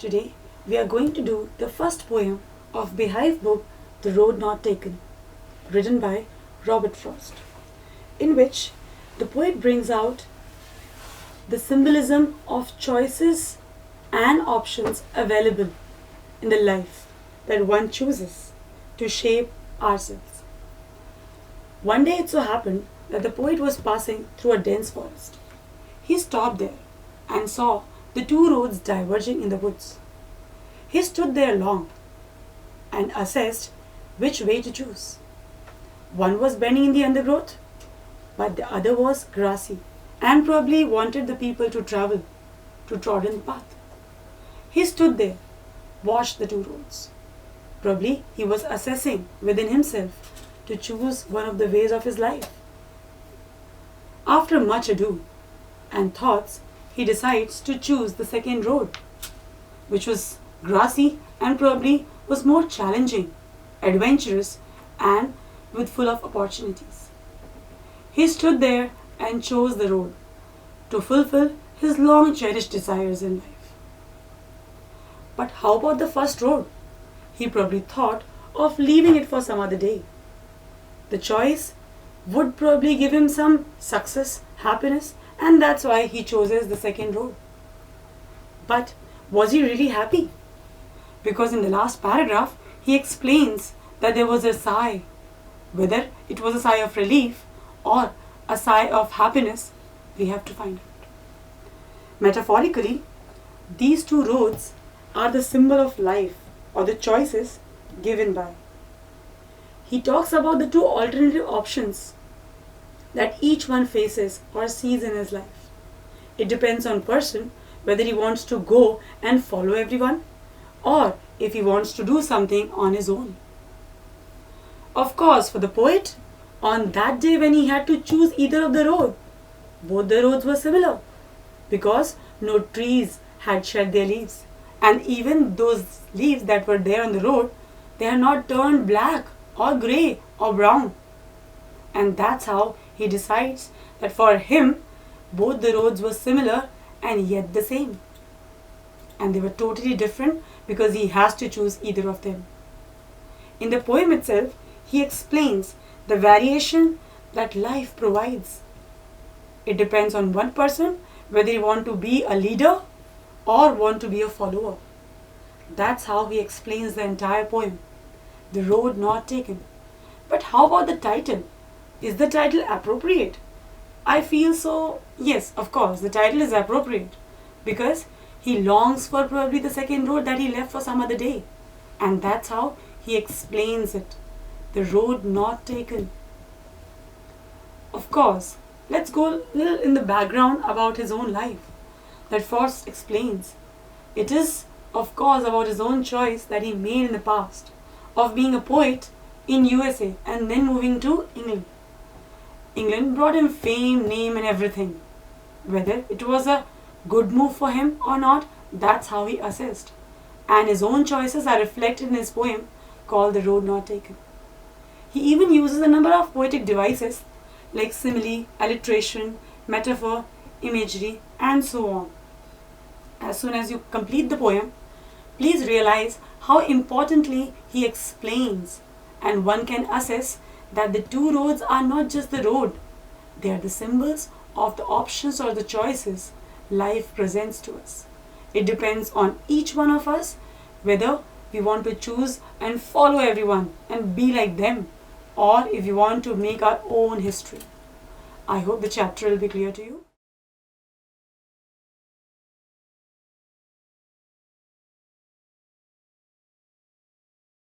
Today we are going to do the first poem of Beehive book The Road Not Taken, written by Robert Frost, in which the poet brings out the symbolism of choices and options available in the life that one chooses to shape ourselves. One day it so happened that the poet was passing through a dense forest. He stopped there and saw the two roads diverging in the woods. He stood there long and assessed which way to choose. One was bending in the undergrowth, but the other was grassy and probably wanted the people to travel to trodden path. He stood there, watched the two roads. Probably he was assessing within himself to choose one of the ways of his life. After much ado and thoughts, he decides to choose the second road, which was grassy and probably was more challenging, adventurous, and with full of opportunities. He stood there and chose the road to fulfill his long cherished desires in life. But how about the first road? He probably thought of leaving it for some other day. The choice would probably give him some success, happiness, and that's why he chooses the second road. But was he really happy? Because in the last paragraph, he explains that there was a sigh. Whether it was a sigh of relief or a sigh of happiness, we have to find out. Metaphorically, these two roads are the symbol of life or the choices given by. He talks about the two alternative options that each one faces or sees in his life. It depends on person whether he wants to go and follow everyone or if he wants to do something on his own. Of course, for the poet, on that day when he had to choose either of the road, both the roads were similar because no trees had shed their leaves, and even those leaves that were there on the road, they had not turned black or grey or brown. And that's how he decides that for him, both the roads were similar and yet the same. And they were totally different because he has to choose either of them. In the poem itself, he explains the variation that life provides. It depends on one person whether he want to be a leader or want to be a follower. That's how he explains the entire poem, The Road Not Taken. But how about the title? Is the title appropriate? I feel so. Yes, of course, the title is appropriate because he longs for probably the second road that he left for some other day. And that's how he explains it. The road not taken. Of course, let's go a little in the background about his own life that Frost explains. It is, of course, about his own choice that he made in the past of being a poet in USA and then moving to England. England brought him fame, name and everything. Whether it was a good move for him or not, that's how he assessed. And his own choices are reflected in his poem called The Road Not Taken. He even uses a number of poetic devices like simile, alliteration, metaphor, imagery and so on. As soon as you complete the poem, please realize how importantly he explains, and one can assess that the two roads are not just the road, they are the symbols of the options or the choices life presents to us. It depends on each one of us whether we want to choose and follow everyone and be like them, or if we want to make our own history. I hope the chapter will be clear to you.